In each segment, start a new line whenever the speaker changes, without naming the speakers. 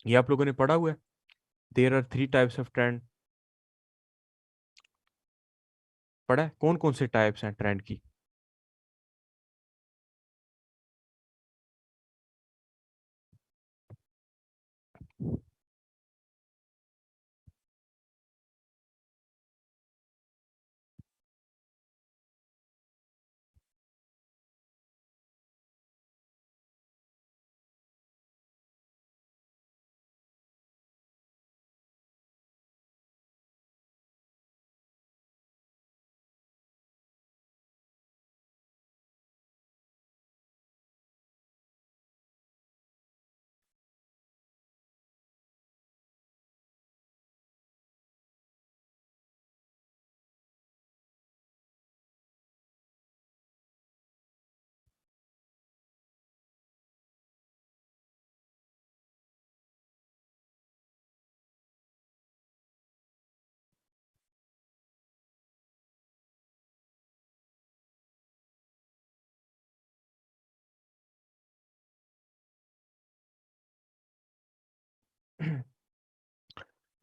ये आप लोगों ने पढ़ा हुआ है, there are three types of trend. पढ़ा है? कौन कौन से टाइप्स हैं ट्रेंड की?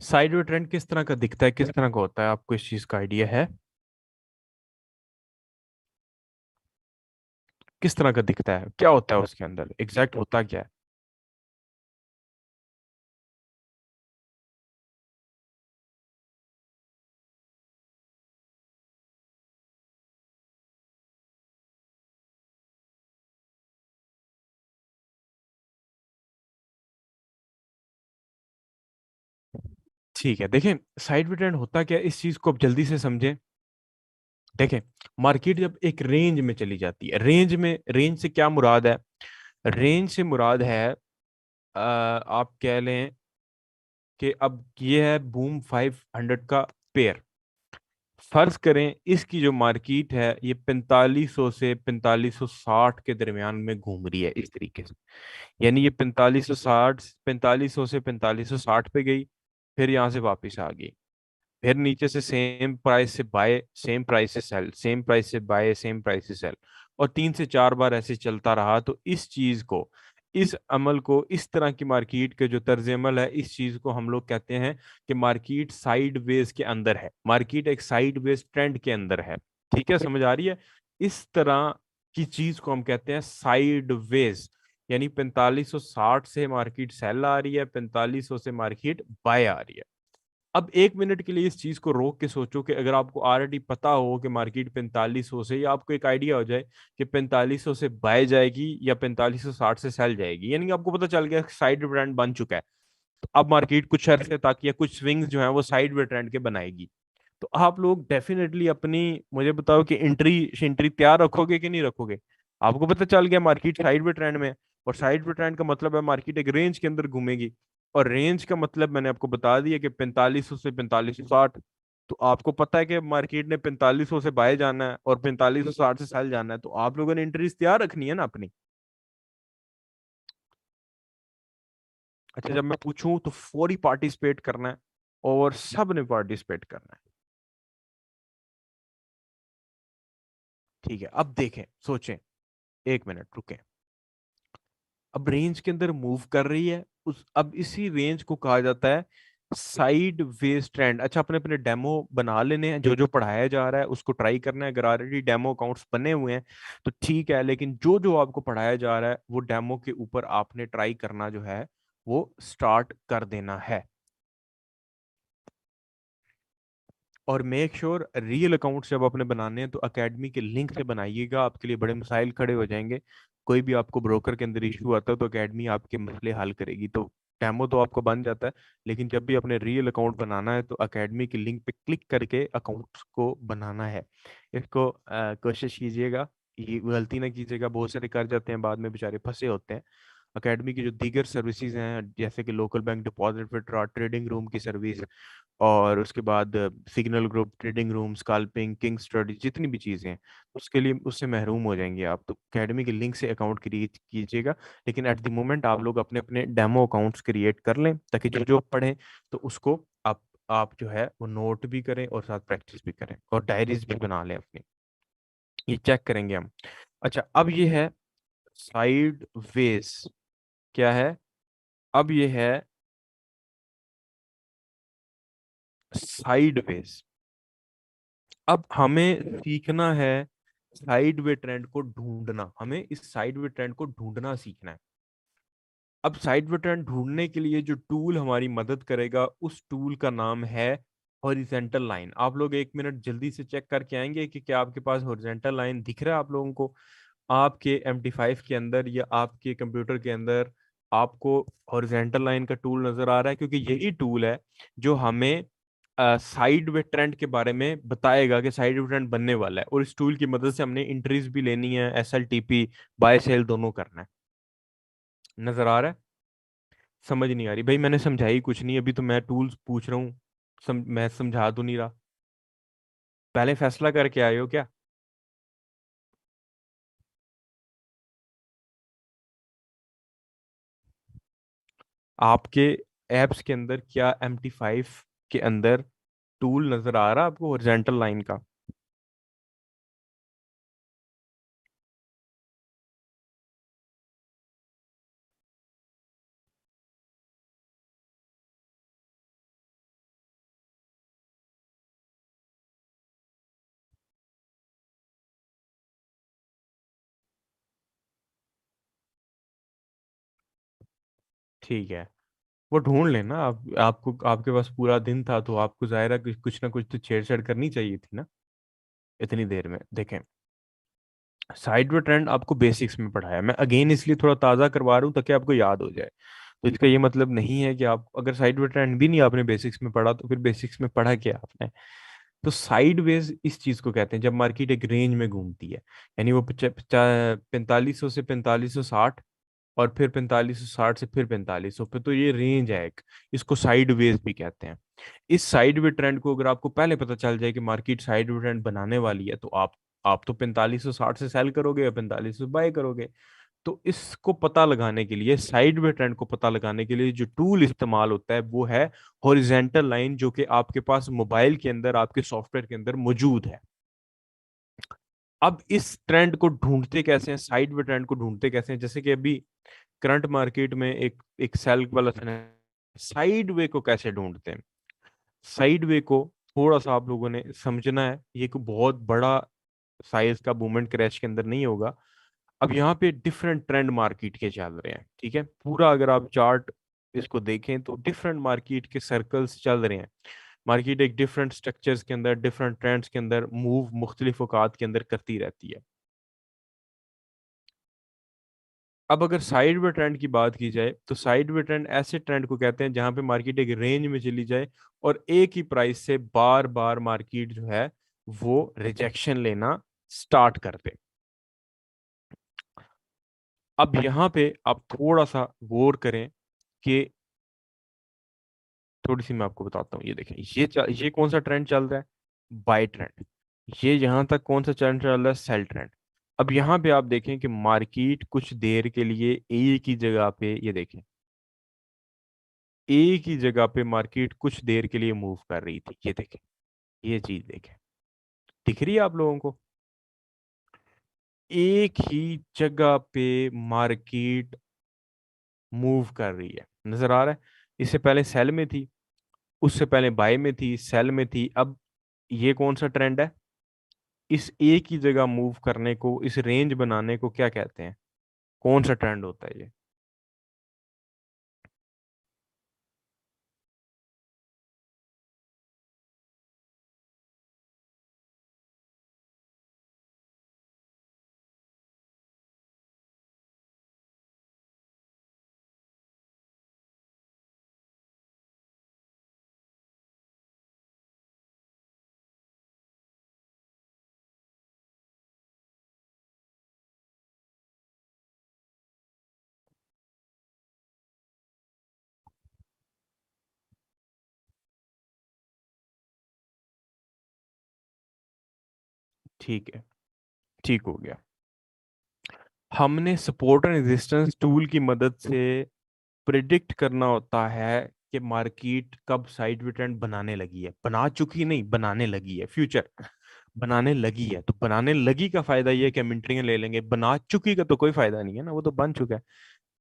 साइड वे ट्रेंड किस तरह का दिखता है, किस तरह का होता है, आपको इस चीज का आइडिया है? किस तरह का दिखता है, क्या होता है उसके अंदर, एग्जैक्ट होता क्या है? ठीक है, देखें साइड वे ट्रेंड होता क्या है, इस चीज को आप जल्दी से समझें। देखें, मार्केट जब एक रेंज में चली जाती है, रेंज से क्या मुराद है? रेंज से मुराद है, आप कह लें कि अब ये है बूम 500 का पेयर। फर्ज करें इसकी जो मार्केट है ये 4500 से 4560 के दरमियान में घूम रही है इस तरीके से। यानी ये 4560, 4500 से 4560 पे गई, फिर यहाँ से वापस आ गई, फिर नीचे से सेम प्राइस से बाय, सेम प्राइस से सेल, सेम प्राइस से बाय, सेम प्राइस से सेल, और 3 से 4 बार ऐसे चलता रहा। तो इस चीज को, इस अमल को, इस तरह की मार्केट के जो तर्ज अमल है, इस चीज को हम लोग कहते हैं कि मार्केट साइड वेज के अंदर है, मार्केट एक साइड वेज ट्रेंड के अंदर है। ठीक है, समझ आ रही है? इस तरह की चीज को हम कहते हैं साइड वेज। यानी 4560 से मार्केट सेल आ रही है, 4500 से मार्केट बाय आ रही है। अब 1 मिनट के लिए इस चीज को रोक के सोचो कि अगर आपको ऑलरेडी पता हो कि मार्केट 4500 से, या आपको एक आइडिया हो जाए कि 4500 से बाय जाएगी या 4560 से सेल जाएगी, यानी कि आपको पता चल गया साइड ट्रेंड बन चुका है। तो अब मार्केट कुछ अरसे तक या कुछ स्विंग्स जो है वो साइड वे ट्रेंड के बनाएगी। तो आप लोग डेफिनेटली अपनी, मुझे बताओ कि एंट्री एंट्री तैयार रखोगे कि नहीं रखोगे? आपको पता चल गया मार्केट साइड वे ट्रेंड में है, और साइड वे ट्रेंड का मतलब है मार्केट एक रेंज के अंदर घूमेगी। और रेंज का मतलब मैंने आपको बता दिया कि 4500 से 4560। तो आपको पता है कि मार्केट ने 4500 से बाय जाना है और 4560 से सेल जाना है, तो आप लोगों ने एंट्रीज तैयार रखनी है ना अपनी। अच्छा, जब मैं पूछूं तो फौरी पार्टिसिपेट करना है, और सब ने पार्टिसिपेट करना है। ठीक है, अब देखें, सोचें, 1 मिनट रुकें। अब रेंज के अंदर मूव कर रही है, उस अब इसी रेंज को कहा जाता है साइड वेज ट्रेंड। अच्छा, अपने अपने डेमो बना लेने हैं, जो जो पढ़ाया जा रहा है उसको ट्राई करना है। अगर ऑलरेडी डेमो अकाउंट्स बने हुए हैं तो ठीक है, लेकिन जो जो आपको पढ़ाया जा रहा है वो डेमो के ऊपर आपने ट्राई करना जो है वो स्टार्ट कर देना है। और मेक श्योर रियल अकाउंट जब आपने बनाने हैं तो एकेडमी के लिंक से बनाइएगा, आपके लिए बड़े मसाइल खड़े हो जाएंगे। कोई भी आपको ब्रोकर के अंदर इशू आता है तो एकेडमी आपके मसले हल करेगी। तो डेमो तो आपको बन जाता है, लेकिन जब भी अपने रियल अकाउंट बनाना है तो एकेडमी के लिंक पे क्लिक करके अकाउंट्स को बनाना है। इसको कोशिश कीजिएगा, ये गलती ना कीजिएगा, बहुत सारे कर जाते हैं बाद में बेचारे फंसे होते हैं। एकेडमी की जो दीगर सर्विसेज हैं जैसे कि local bank deposit withdraw, trading room की सर्विस, और उसके बाद signal group, trading room, scalping, king study, जितनी भी चीज़ें हैं उसके लिए, उससे महरूम हो जाएंगे आप। तो एकेडमी के लिंक से अकाउंट क्रिएट कीजिएगा। लेकिन एट द मोमेंट आप लोग अपने अपने डेमो अकाउंट्स क्रिएट कर लें, ताकि जो जो पढ़ें तो उसको आप जो है वो नोट भी करें और साथ प्रैक्टिस भी करें और डायरीज भी बना लें अपनी। ये चेक करेंगे हम। अच्छा, अब ये है साइड वेज, क्या है? अब ये है साइडवेज। अब हमें सीखना है साइड वे ट्रेंड को ढूंढना, हमें इस साइड वे ट्रेंड को ढूंढना सीखना है। अब साइड वे ट्रेंड ढूंढने के लिए जो टूल हमारी मदद करेगा उस टूल का नाम है हॉरिजेंटल लाइन। आप लोग एक मिनट जल्दी से चेक करके आएंगे कि क्या आपके पास हॉरिजेंटल लाइन दिख रहा है आप लोगों को, आपके MT5 के अंदर या आपके कंप्यूटर के अंदर आपको हॉरिजेंटल लाइन का टूल नजर आ रहा है? क्योंकि यही टूल है जो हमें साइड वे ट्रेंड के बारे में बताएगा कि साइड वे ट्रेंड बनने वाला है, और इस टूल की मदद से हमने एंट्रीज भी लेनी है, SLTP बाय सेल दोनों करना है। नजर आ रहा है? समझ नहीं आ रही भाई, मैंने समझाई कुछ नहीं, अभी तो मैं टूल्स पूछ रहा हूँ, मैं समझा तो नहीं रहा। पहले फैसला करके आए हो क्या? आपके एप्स के अंदर क्या MT5 के अंदर टूल नजर आ रहा है आपको हॉरिजॉन्टल लाइन का? ठीक है, वो ढूंढ लेना आप, आपको आपके पास पूरा दिन था तो आपको जाहिर है कुछ ना कुछ तो छेड़छाड़ करनी चाहिए थी ना इतनी देर में। देखें, साइड वे ट्रेंड आपको बेसिक्स में पढ़ाया, मैं अगेन इसलिए थोड़ा ताज़ा करवा रहा हूँ ताकि आपको याद हो जाए। तो इसका ये मतलब नहीं है कि आप अगर साइड वे ट्रेंड भी नहीं आपने बेसिक्स में पढ़ा तो फिर बेसिक्स में पढ़ा क्या आपने? तो साइडवेज इस चीज को कहते हैं जब मार्केट एक रेंज में घूमती है, यानी वो 4500 से 4560, और फिर 4560 से फिर 4500 पे, तो ये रेंज है एक, इसको साइडवेज भी कहते हैं। इस साइडवे ट्रेंड को अगर आपको पहले पता चल जाए कि मार्केट साइडवे ट्रेंड बनाने वाली है, तो आप तो 4560 से सेल करोगे या 4500 बाय करोगे। तो इसको पता लगाने के लिए, साइड वे ट्रेंड को पता लगाने के लिए जो टूल इस्तेमाल होता है वो है हॉरिजेंटल लाइन, जो कि आपके पास मोबाइल के अंदर आपके सॉफ्टवेयर के अंदर मौजूद है। अब इस ट्रेंड को ढूंढते कैसे हैं, साइड वे ट्रेंड को ढूंढते कैसे हैं? जैसे कि अभी करंट मार्केट में एक एक सेल वाला साइड वे को कैसे ढूंढते हैं? साइड वे को थोड़ा सा आप लोगों ने समझना है, ये कोई बहुत बड़ा साइज का मूवमेंट क्रैश के अंदर नहीं होगा। अब यहाँ पे डिफरेंट ट्रेंड मार्केट के चल रहे हैं, ठीक है, पूरा अगर आप चार्ट इसको देखें तो डिफरेंट मार्केट के सर्कल्स चल रहे हैं। मार्केट एक डिफरेंट स्ट्रक्चर्स के अंदर, डिफरेंट ट्रेंड्स के अंदर मूव मुख्तलिफ औकात के अंदर करती रहती है। अब अगर साइड वे ट्रेंड की बात की जाए तो साइड वे ट्रेंड ऐसे ट्रेंड को कहते हैं जहां पे मार्केट एक रेंज में चली जाए और एक ही प्राइस से बार बार मार्केट जो है वो रिजेक्शन लेना स्टार्ट कर दे। अब यहाँ पे आप थोड़ा सा गौर करें कि, थोड़ी सी मैं आपको बताता हूँ, ये देखें, ये कौन सा ट्रेंड चल रहा है? Buy trend. ये यहाँ तक कौन सा ट्रेंड चल रहा है? Sell trend. अब यहाँ पे आप देखें कि मार्केट कुछ देर के लिए एक ही जगह पे, ये देखें, एक ही जगह पे मार्केट कुछ देर के लिए मूव कर रही थी, ये देखें, ये चीज देखें, दिख रही है आप लोगों को? एक ही जगह पे मार्केट मूव कर रही है, नजर आ रहा है? इससे पहले सेल में थी, उससे पहले बाय में थी, सेल में थी, अब ये कौन सा ट्रेंड है? इस एक ही जगह मूव करने को, इस रेंज बनाने को क्या कहते हैं? कौन सा ट्रेंड होता है ये? ठीक है, ठीक हो गया। हमने सपोर्ट एंड रेजिस्टेंस टूल की मदद से प्रिडिक्ट करना होता है कि मार्केट कब साइड वे ट्रेंड बनाने लगी है, बना चुकी नहीं, बनाने लगी है, फ्यूचर बनाने लगी है। तो बनाने लगी का फायदा ये है कि हम एंट्रियां ले लेंगे, बना चुकी का तो कोई फायदा नहीं है ना, वो तो बन चुका है।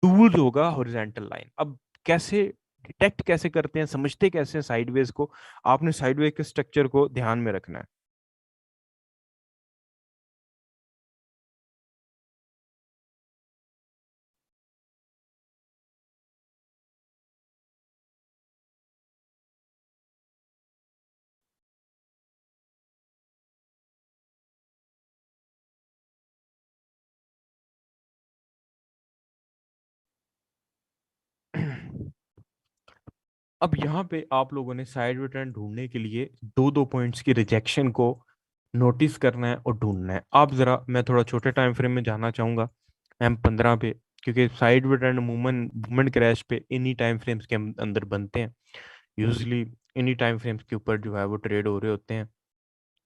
टूल होगा हॉरिजॉन्टल लाइन। अब कैसे डिटेक्ट कैसे करते हैं, समझते कैसे हैं साइडवेज को, आपने साइडवेज के स्ट्रक्चर को ध्यान में रखना है। अब यहाँ पे आप लोगों ने साइड रिटर्न ढूंढने के लिए दो दो पॉइंट्स की रिजेक्शन को नोटिस करना है और ढूंढना है। आप जरा, मैं थोड़ा छोटे टाइम फ्रेम में जाना चाहूंगा, M15 पे, क्योंकि side return movement movement crash पे इन्हीं टाइम फ्रेम्स के अंदर बनते हैं यूजली। इन्हीं टाइम फ्रेम्स के ऊपर जो है वो ट्रेड हो रहे होते हैं,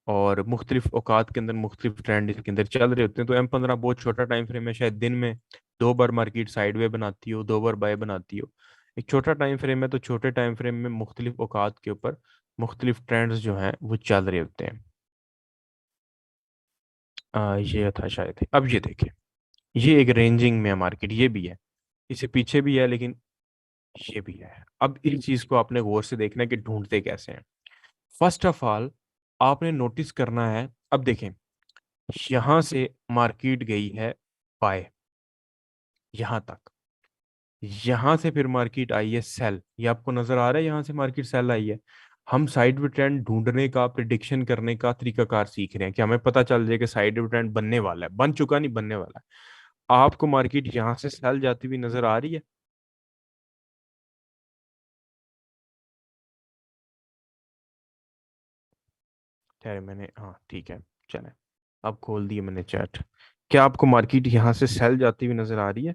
और मुख्तलिफ औकात के अंदर मुख्तलिफ ट्रेंड इसके अंदर चल रहे होते हैं। तो M15 बहुत छोटा टाइम फ्रेम है, शायद दिन में दो बार मार्केट साइडवे बनाती हो, दो बार बाय बनाती हो। एक छोटा टाइम फ्रेम है, तो छोटे टाइम फ्रेम में मुख्तलिफ औकात के ऊपर मुख्तलिफ ट्रेंड्स जो हैं वो चल रहे होते हैं। ये था शायद। अब ये देखिए, ये एक रेंजिंग में है मार्केट, ये भी है, इससे पीछे भी है, लेकिन ये भी है। अब इस चीज को आपने गौर से देखना है कि ढूंढते कैसे हैं। फर्स्ट ऑफ ऑल आपने नोटिस करना है, अब देखें, यहां से मार्केट गई है बाय, यहां तक, यहां से फिर मार्केट आई है सेल, ये आपको नजर आ रहा है, यहां से मार्केट सेल आई है। हम साइड वे ट्रेंड ढूंढने का, प्रिडिक्शन करने का तरीकाकार सीख रहे हैं कि हमें पता चल जाए कि साइड वे ट्रेंड बनने वाला है, बन चुका नहीं, बनने वाला है। आपको मार्केट यहां से सेल जाती हुई नजर आ रही है? ठहरे, मैंने, हाँ ठीक है, चले, अब खोल दिए मैंने चैट। क्या आपको मार्केट यहां से सेल जाती हुई नजर आ रही है?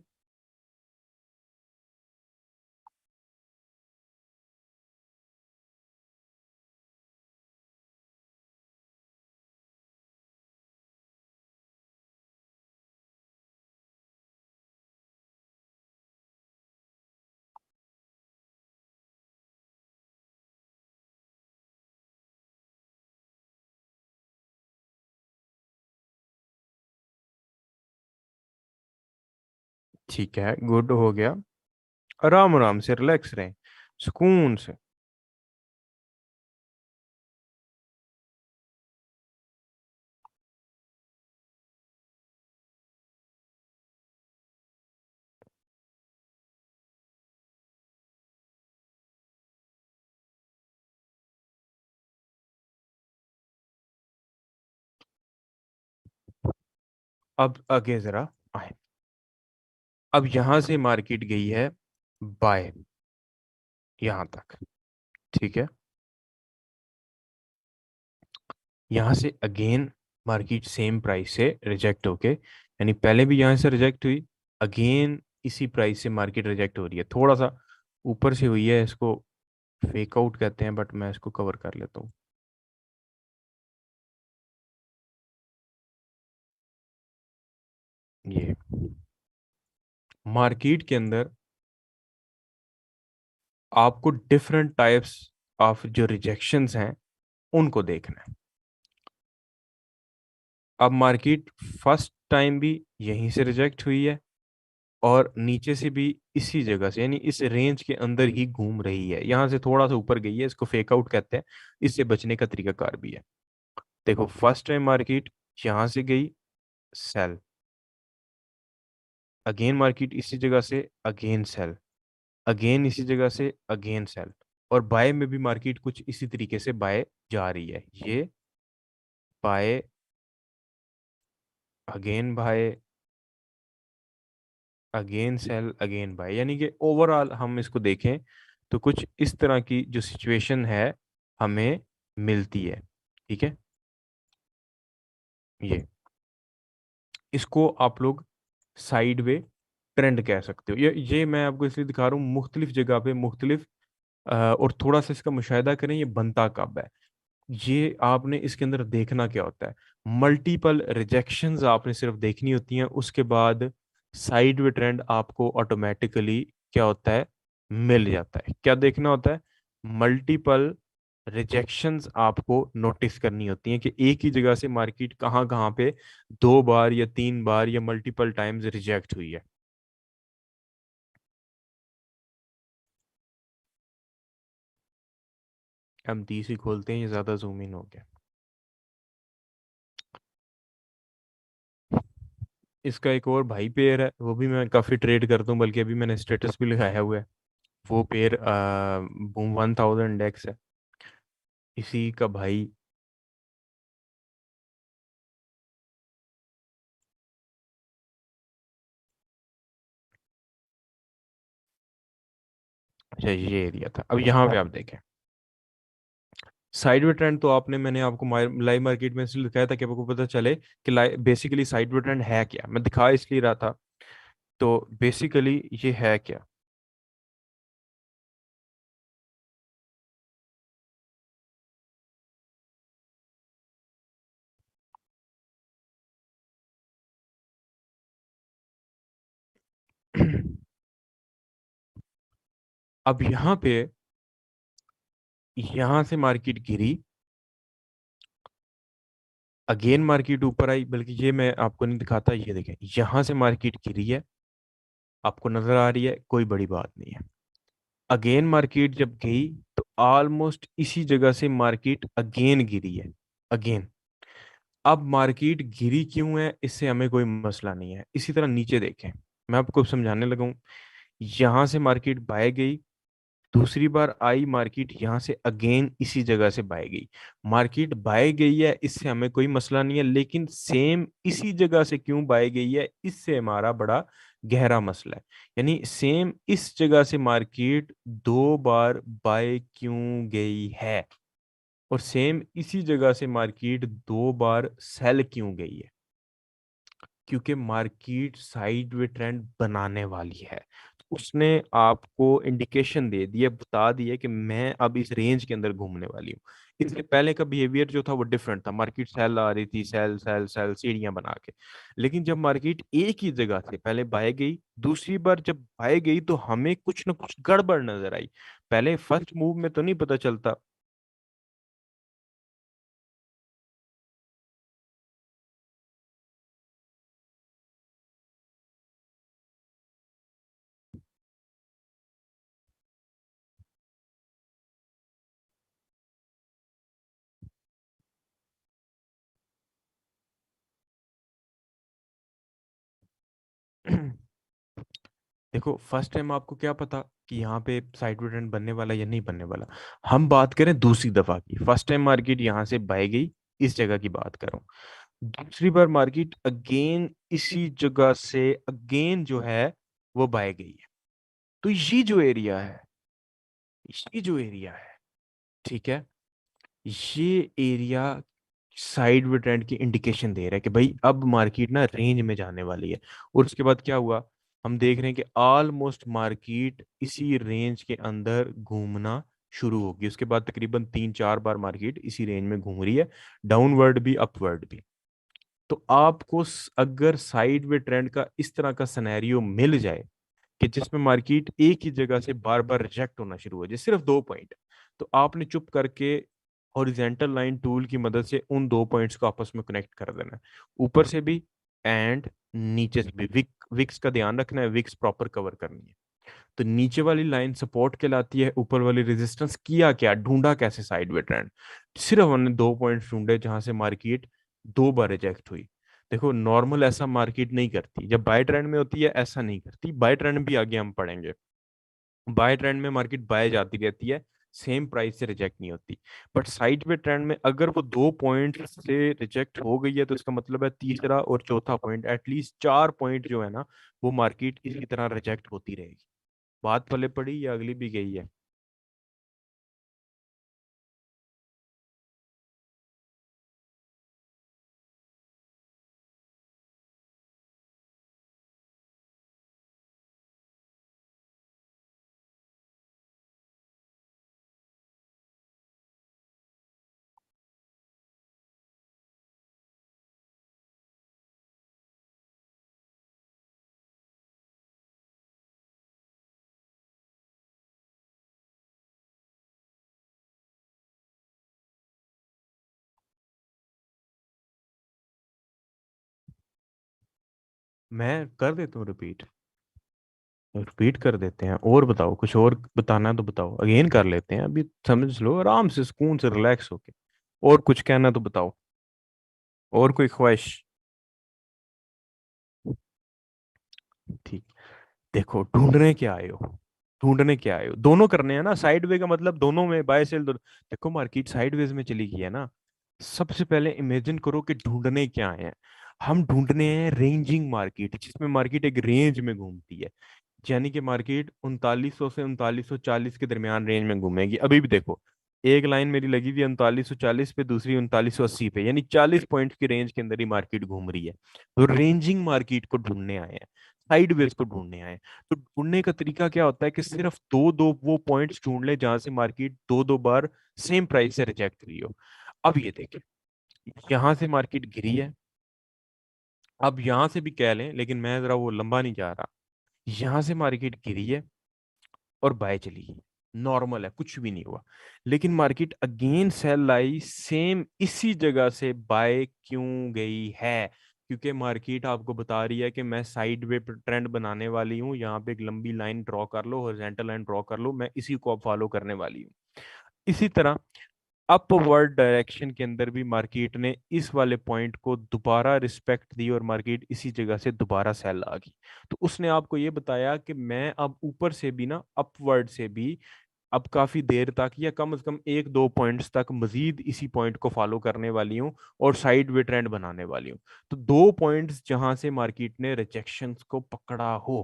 ठीक है, गुड हो गया। आराम आराम से रिलैक्स रहें, सुकून से। अब आगे जरा आए। अब यहां से मार्केट गई है बाय, यहां तक, ठीक है। यहां से अगेन मार्केट सेम प्राइस से रिजेक्ट होके, यानी पहले भी यहां से रिजेक्ट हुई, अगेन इसी प्राइस से मार्केट रिजेक्ट हो रही है, थोड़ा सा ऊपर से हुई है, इसको फेक आउट कहते हैं, बट मैं इसको कवर कर लेता हूँ। ये मार्केट के अंदर आपको डिफरेंट टाइप्स ऑफ जो रिजेक्शंस हैं उनको देखना है। अब मार्केट फर्स्ट टाइम भी यहीं से रिजेक्ट हुई है, और नीचे से भी इसी जगह से, यानी इस रेंज के अंदर ही घूम रही है, यहां से थोड़ा सा ऊपर गई है, इसको फेक आउट कहते हैं। इससे बचने का तरीकाकार भी है। देखो, फर्स्ट टाइम मार्केट यहां से गई सेल, अगेन मार्केट इसी जगह से अगेन सेल, अगेन इसी जगह से अगेन सेल, और बाय में भी मार्केट कुछ इसी तरीके से बाय जा रही है। ये buy, again buy, again sell, again buy, यानी कि ओवरऑल हम इसको देखें तो कुछ इस तरह की जो सिचुएशन है हमें मिलती है। ठीक है, ये, इसको आप लोग साइडवे ट्रेंड कह सकते हो। ये मैं आपको इसलिए दिखा रहा हूँ, मुख्तलिफ जगह पे मुख्तलिफ, और थोड़ा सा इसका मुशाहिदा करें ये बनता कब है। ये आपने इसके अंदर देखना क्या होता है, मल्टीपल रिजेक्शंस आपने सिर्फ देखनी होती हैं, उसके बाद साइड वे ट्रेंड आपको ऑटोमेटिकली क्या होता है, मिल जाता है। क्या देखना होता है, मल्टीपल रिजेक्शंस आपको नोटिस करनी होती हैं कि एक ही जगह से मार्केट कहाँ कहाँ पे दो बार या तीन बार या मल्टीपल टाइम्स रिजेक्ट हुई है। हम 30 ही खोलते हैं, ये ज्यादा जूम इन हो गया। इसका एक और भाई पेयर है, वो भी मैं काफी ट्रेड करता हूँ, बल्कि अभी मैंने स्टेटस भी लगाया हुआ है। वो पेयर बूम 1000 इंडेक्स है, इसी का भाई। अच्छा, ये एरिया था। अब यहाँ पे आप देखें, साइडवे ट्रेंड तो आपने, मैंने आपको लाइव मार्केट में इसलिए दिखाया था कि आपको पता चले कि बेसिकली साइडवे ट्रेंड है क्या, मैं दिखा इसलिए रहा था। तो बेसिकली ये है क्या। अब यहाँ पे, यहाँ से मार्केट गिरी, अगेन मार्केट ऊपर आई, बल्कि ये मैं आपको नहीं दिखाता, ये देखें, यहाँ से मार्केट गिरी है, आपको नजर आ रही है, कोई बड़ी बात नहीं है। अगेन मार्केट जब गई, तो ऑलमोस्ट इसी जगह से मार्केट अगेन गिरी है, अगेन। अब मार्केट गिरी क्यों है, इससे हमें कोई मसला नहीं है। इसी तरह नीचे देखें, मैं आपको समझाने लगा हूं। यहां से मार्केट बाय गई, दूसरी बार आई मार्केट, यहां से अगेन इसी जगह से बाय गई। मार्केट बाय गई है, इससे हमें कोई मसला नहीं है, लेकिन सेम इसी जगह से क्यों बाय गई है, इससे हमारा बड़ा गहरा मसला है। यानी सेम इस जगह से मार्केट दो बार बाय क्यों गई है, और सेम इसी जगह से मार्केट दो बार सेल क्यों गई है। क्योंकि मार्केट साइडवे ट्रेंड बनाने वाली है, तो उसने आपको इंडिकेशन दे दी है, बता दी है कि मैं अब इस रेंज के अंदर घूमने वाली हूँ। इससे पहले का बिहेवियर जो था वो डिफरेंट था, मार्केट सेल आ रही थी, सेल सेल सेल सीढ़ियां बना के। लेकिन जब मार्केट एक ही जगह से पहले बाय गई, दूसरी बार जब बाय गई, तो हमें कुछ ना कुछ गड़बड़ नजर आई। पहले फर्स्ट मूव में तो नहीं पता चलता। देखो, फर्स्ट टाइम आपको क्या पता कि यहाँ पे साइड ट्रेंड बनने वाला या नहीं बनने वाला। हम बात करें दूसरी दफा की, फर्स्ट टाइम मार्केट यहाँ से बाय गई, इस जगह की बात कर रहा हूँ। दूसरी बार मार्केट अगेन इसी जगह से अगेन जो है वो बाय गई है। तो ये जो एरिया है, ठीक है, ये एरिया साइड वे ट्रेंड की इंडिकेशन दे रहा है कि भाई अब मार्केट ना रेंज में जाने वाली है। और उसके बाद क्या हुआ, हम देख रहे हैं कि ऑलमोस्ट मार्केट इसी रेंज के अंदर घूमना शुरू होगी। उसके बाद तकरीबन 3-4 बार मार्केट इसी रेंज में घूम रही है, डाउनवर्ड भी अपवर्ड भी। तो आपको अगर साइड वे ट्रेंड का इस तरह का सिनेरियो मिल जाए कि जिसमें मार्केट एक ही जगह से बार बार रिजेक्ट होना शुरू हो जाए, सिर्फ 2 पॉइंट, तो आपने चुप करके हॉरिजेंटल लाइन टूल की मदद से उन 2 पॉइंट्स को आपस में कनेक्ट कर देना है, ऊपर से भी एंड नीचे से भी। विक्स का ध्यान रखना है, विक्स प्रॉपर कवर करनी है। तो नीचे वाली लाइन सपोर्ट कहलाती है, ऊपर वाली रेजिस्टेंस। किया क्या, ढूंढा कैसे साइडवे ट्रेंड, सिर्फ हमने 2 पॉइंट ढूंढे जहां से मार्केट 2 बार रिजेक्ट हुई। देखो, नॉर्मल ऐसा मार्केट नहीं करती, जब बाय ट्रेंड में होती है ऐसा नहीं करती। बाय ट्रेंड भी आगे हम पढ़ेंगे, बाय ट्रेंड में मार्केट बाय जाती रहती है, सेम प्राइस से रिजेक्ट नहीं होती। बट साइड में ट्रेंड में अगर वो 2 पॉइंट से रिजेक्ट हो गई है, तो इसका मतलब है तीसरा और चौथा पॉइंट, एटलीस्ट 4 पॉइंट जो है ना, वो मार्केट इसी तरह रिजेक्ट होती रहेगी। बात पल्ले पड़ी या अगली भी गई है। मैं कर देता हूँ रिपीट। रिपीट कर देते हैं, और बताओ, कुछ और बताना है तो बताओ, अगेन कर लेते हैं, अभी समझ लो आराम से सुकून से रिलैक्स होके। और कुछ कहना तो बताओ, और कोई ख्वाहिश? ठीक। देखो, ढूंढने क्या आए हो? ढूंढने क्या आए हो? दोनों करने हैं ना, साइड वे का मतलब दोनों में बाय सेल दोनों। देखो, मार्केट साइड वेज में चली गई है ना। सबसे पहले इमेजिन करो कि ढूंढने क्या आए हैं। हम ढूंढने हैं रेंजिंग मार्केट, जिसमें मार्केट एक रेंज में घूमती है। यानी कि मार्केट 3900 से 3940 के दरमियान रेंज में घूमेगी। अभी भी देखो, एक लाइन मेरी लगी हुई है 3940 पे, दूसरी 3980 पे, यानी 40 पॉइंट्स की रेंज के अंदर ही मार्केट घूम रही है। तो रेंजिंग मार्केट को ढूंढने आए हैं, साइडवेज को ढूंढने आए हैं। तो ढूंढने का तरीका क्या होता है कि सिर्फ दो दो वो पॉइंट्स ढूंढ ले जहां से मार्केट दो दो बार सेम प्राइस से रिजेक्ट हुई हो। अब ये देखें, यहां से मार्केट गिरी है, अब यहां से भी कह लें, लेकिन मैं जरा वो लंबा नहीं जा रहा। यहां से मार्केट गिरी है और बाय चली गई, नॉर्मल है, कुछ भी नहीं हुआ। लेकिन मार्केट अगेन सेल आई, सेम इसी जगह से बाय क्यों गई है? क्योंकि मार्केट आपको बता रही है कि मैं साइड वे ट्रेंड बनाने वाली हूँ, यहाँ पे एक लंबी लाइन ड्रॉ कर लो, हॉरिजॉन्टल लाइन ड्रॉ कर लो, मैं इसी को अब फॉलो करने वाली हूँ। इसी तरह अपवर्ड डायरेक्शन के अंदर भी मार्केट ने इस वाले पॉइंट को दोबारा रिस्पेक्ट दी और मार्केट इसी जगह से दोबारा सेल आ गई। तो उसने आपको ये बताया कि मैं अब ऊपर से भी ना, अपवर्ड से भी अब काफी देर तक या कम से कम एक दो पॉइंट्स तक मजीद इसी पॉइंट को फॉलो करने वाली हूँ और साइड वे ट्रेंड बनाने वाली हूँ। तो दो पॉइंट्स जहां से मार्केट ने रिजेक्शंस को पकड़ा हो।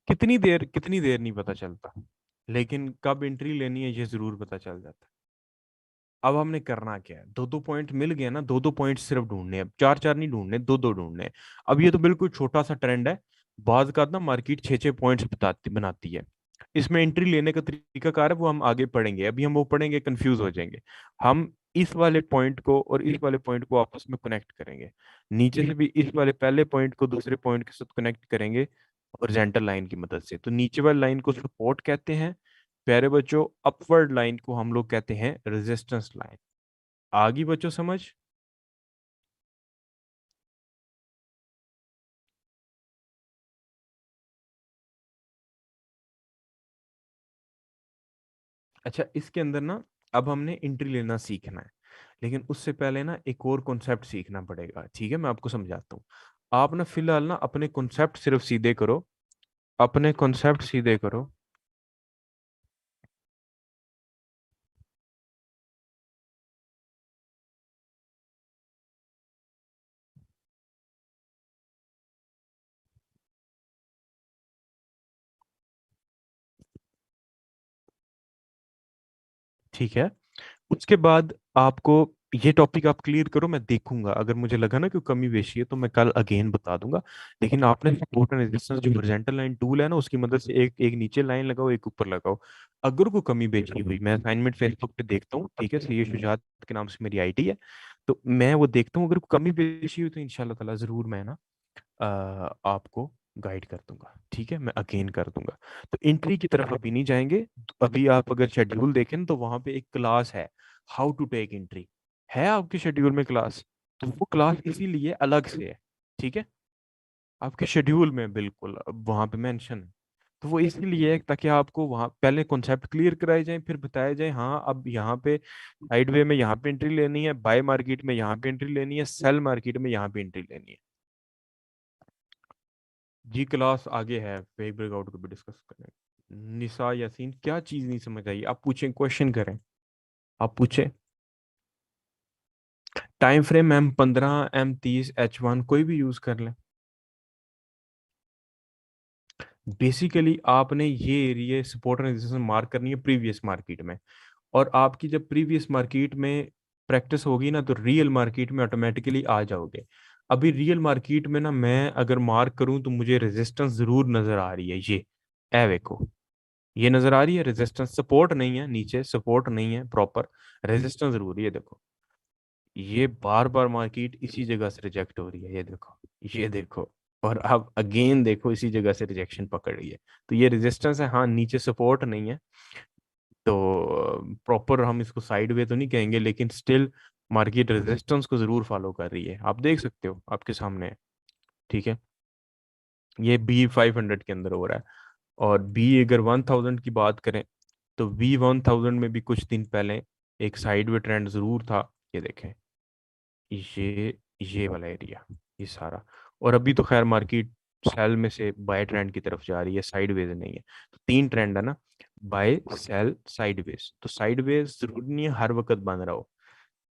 कितनी देर नहीं पता चलता, लेकिन कब एंट्री लेनी है ये जरूर पता चल जाता है। अब हमने करना क्या है, दो दो पॉइंट मिल गए ना, दो दो पॉइंट सिर्फ ढूंढने हैं, अब चार चार नहीं ढूंढने, दो दो ढूंढने हैं। अब ये तो बिल्कुल छोटा सा ट्रेंड है, बाज का ना मार्केट छः छः पॉइंट्स बताती बनाती है। इसमें एंट्री लेने का तरीका कार है वो हम आगे पढ़ेंगे, अभी हम वो पढ़ेंगे कंफ्यूज हो जाएंगे। हम इस वाले पॉइंट को और इस वाले पॉइंट को आपस में कनेक्ट करेंगे, नीचे से भी इस वाले पहले पॉइंट को दूसरे पॉइंट के साथ कनेक्ट करेंगे हॉरिजॉन्टल लाइन की मदद से। तो नीचे वाली लाइन को सपोर्ट कहते हैं प्यारे बच्चों, अपवर्ड लाइन को हम लोग कहते हैं रेजिस्टेंस लाइन। आगे बच्चों समझ? अच्छा, इसके अंदर ना अब हमने एंट्री लेना सीखना है, लेकिन उससे पहले ना एक और कॉन्सेप्ट सीखना पड़ेगा। ठीक है, मैं आपको समझाता हूँ। आप ना फिलहाल ना अपने कॉन्सेप्ट सिर्फ सीधे करो, अपने कॉन्सेप्ट सीधे करो। ठीक है, उसके बाद आपको ये टॉपिक आप क्लियर करो, मैं देखूंगा अगर मुझे लगा ना कि कमी बेशी है तो मैं कल अगेन बता दूंगा। लेकिन आपने सपोर्ट एंड रेजिस्टेंस जो हॉरिजॉन्टल लाइन टूल है ना, उसकी मदद से एक एक नीचे लाइन लगाओ, एक ऊपर लगाओ। अगर कोई कमी बेची हुई, मैं असाइनमेंट फेसबुक पे देखता हूँ, ठीक है, ये शुजात के नाम से मेरी आईडी है, तो मैं वो देखता हूँ, अगर कोई कमी बेची हुई तो इंशाल्लाह ताला जरूर मैं ना आपको गाइड कर दूंगा। ठीक है, मैं अगेन कर दूंगा। तो एंट्री की तरफ अभी नहीं जाएंगे। अभी आप अगर शेड्यूल देखें ना, तो वहां पे एक क्लास है, हाउ टू टेक एंट्री, है आपके शेड्यूल में क्लास। तो वो क्लास इसीलिए अलग से है, ठीक है, आपके शेड्यूल में बिल्कुल वहां पे मेंशन है। तो वो इसीलिए है ताकि आपको वहां पहले कॉन्सेप्ट क्लियर कराए जाए, फिर बताया जाए हाँ अब यहाँ पे साइड वे में यहाँ पे एंट्री लेनी है, बाय मार्केट में यहाँ पे एंट्री लेनी है, सेल मार्केट में यहाँ पे एंट्री लेनी है। जी क्लास आगे है, फेक ब्रेकआउट को भी डिस्कस करें। निशा यासीन, क्या चीज नहीं समझ आई? आप पूछें, क्वेश्चन करें, आप पूछें। Time frame M15, M30, H1 कोई भी यूज कर लें। बेसिकली आपने ये area support and resistance mark करनी है प्रीवियस मार्केट में। और आपकी जब प्रीवियस मार्केट में प्रैक्टिस होगी ना, तो रियल मार्केट में ऑटोमेटिकली आ जाओगे। अभी रियल मार्केट में ना, मैं अगर मार्क करूं तो मुझे रेजिस्टेंस जरूर नजर आ रही है। ये ए देखो, ये नजर आ रही है रेजिस्टेंस, सपोर्ट नहीं है, नीचे सपोर्ट नहीं है प्रॉपर, रेजिस्टेंस जरूर है। ये देखो, ये बार बार मार्केट इसी जगह से रिजेक्ट हो रही है, ये देखो, ये देखो। और अब अगेन देखो, इसी जगह से रिजेक्शन पकड़ रही है। तो ये रेजिस्टेंस है, हाँ, नीचे सपोर्ट नहीं है। तो प्रॉपर हम इसको साइड वे तो नहीं कहेंगे, लेकिन स्टिल मार्केट रेजिस्टेंस को जरूर फॉलो कर रही है, आप देख सकते हो आपके सामने है। ठीक है, ये बी 500 के अंदर हो रहा है। और बी अगर 1000 की बात करें, तो बी 1000 में भी कुछ दिन पहले एक साइड वे ट्रेंड जरूर था। ये देखें, ये वाला एरिया, ये सारा। और अभी तो खैर मार्केट सेल में से बाय ट्रेंड की तरफ जा रही है, साइडवेज नहीं है। तो तीन ट्रेंड है ना, बाय सेल साइडवेज। तो साइडवेज जरूरी नहीं है हर वक्त बन रहा हो,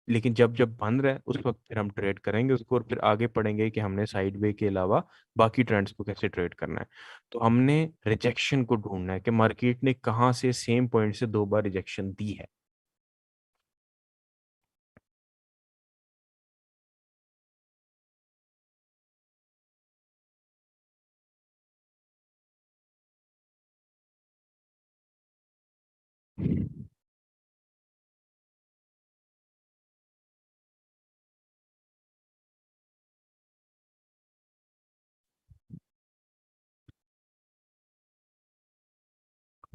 लेकिन जब जब बन रहा है उस वक्त फिर हम ट्रेड करेंगे उसको, और फिर आगे पढ़ेंगे कि हमने साइडवे के अलावा बाकी ट्रेंड्स को कैसे ट्रेड करना है। तो हमने रिजेक्शन को ढूंढना है कि मार्केट ने कहाँ से सेम पॉइंट से दो बार रिजेक्शन दी है।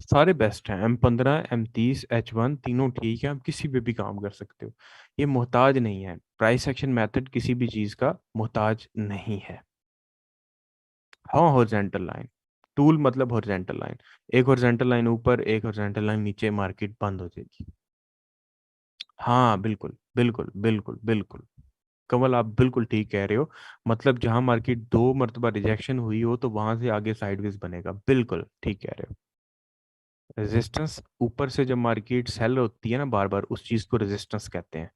सारे बेस्ट हैं, M15, M30, H1, तीनों ठीक है, आप किसी पे भी काम कर सकते हो। ये मोहताज नहीं है, प्राइस एक्शन मेथड किसी भी चीज़ का मोहताज नहीं है। हाँ, हॉरिजॉन्टल लाइन, टूल मतलब हॉरिजॉन्टल लाइन। एक हॉरिजॉन्टल लाइन ऊपर, एक हॉरिजॉन्टल लाइन नीचे, मार्केट बंद हो जाएगी। हाँ बिल्कुल बिल्कुल बिल्कुल बिल्कुल, कमल आप बिल्कुल ठीक कह रहे हो। मतलब जहां मार्केट दो मरतबा रिजेक्शन हुई हो, तो वहां से आगे साइडवेज बनेगा, बिल्कुल ठीक कह रहे हो। रेजिस्टेंस ऊपर से जब मार्केट सेल होती है ना बार बार, उस चीज को रेजिस्टेंस कहते हैं।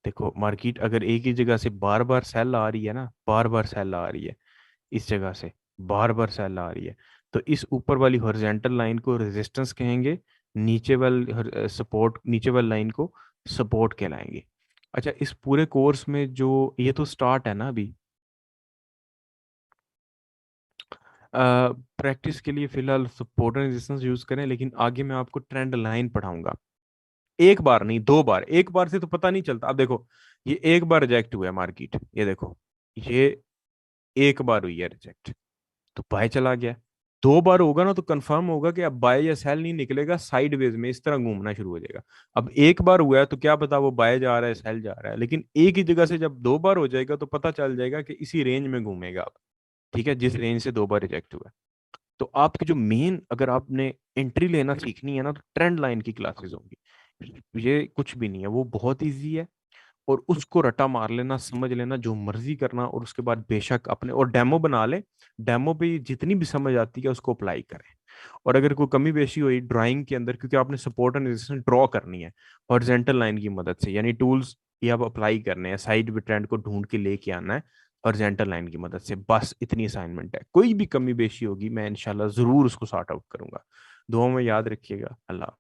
देखो, मार्केट अगर एक ही जगह से बार बार सेल आ रही है ना, बार बार सेल आ रही है, इस जगह से बार बार सेल आ रही है, तो इस ऊपर वाली हॉरिजॉन्टल लाइन को रेजिस्टेंस कहेंगे, नीचे वाली सपोर्ट, नीचे वाली लाइन को सपोर्ट कहलाएंगे। अच्छा, इस पूरे कोर्स में जो ये तो स्टार्ट है ना अभी, प्रैक्टिस के लिए फिलहाल सपोर्ट एंड रेजिस्टेंस यूज करें, लेकिन आगे मैं आपको ट्रेंड लाइन पढ़ाऊंगा। एक बार नहीं, दो बार, एक बार से तो पता नहीं चलता। अब देखो, ये एक बार रिजेक्ट हुआ है मार्केट, ये देखो, ये एक बार हुई है रिजेक्ट, तो बाय चला गया। दो बार होगा ना, तो कंफर्म होगा कि अब बाय या सेल नहीं निकलेगा, साइडवेज में इस तरह घूमना शुरू हो जाएगा। अब एक बार हुआ है तो क्या पता वो बाय जा रहा है सेल जा रहा है, लेकिन एक ही जगह से जब दो बार हो जाएगा तो पता चल जाएगा कि इसी रेंज में घूमेगा अब। ठीक है, जिस रेंज से दो बार रिजेक्ट हुआ है। तो आपकी जो मेन, अगर आपने एंट्री लेना सीखनी है ना, तो ट्रेंड लाइन की क्लासेस होंगी। ये कुछ भी नहीं है, वो बहुत इजी है। और उसको रटा मार लेना, समझ लेना, जो मर्जी करना, और उसके बाद बेशक अपने और डेमो बना ले। डेमो पे जितनी भी समझ आती है उसको अप्लाई करें। और अगर कोई कमी पेशी हुई ड्राइंग के अंदर, क्योंकि आपने सपोर्ट एंड रेजिस्टेंस ड्रॉ करनी है हॉरिजॉन्टल लाइन की मदद से, यानी टूल्स ये आप अप्लाई करने हैं, साइड भी ट्रेंड को ढूंढ के लेके आना है हॉरिजॉन्टल लाइन की मदद से। बस इतनी असाइनमेंट है, कोई भी कमी पेशी होगी मैं इंशाल्लाह जरूर उसको सॉर्ट आउट करूंगा। दुआ में याद रखिएगा। अल्लाह।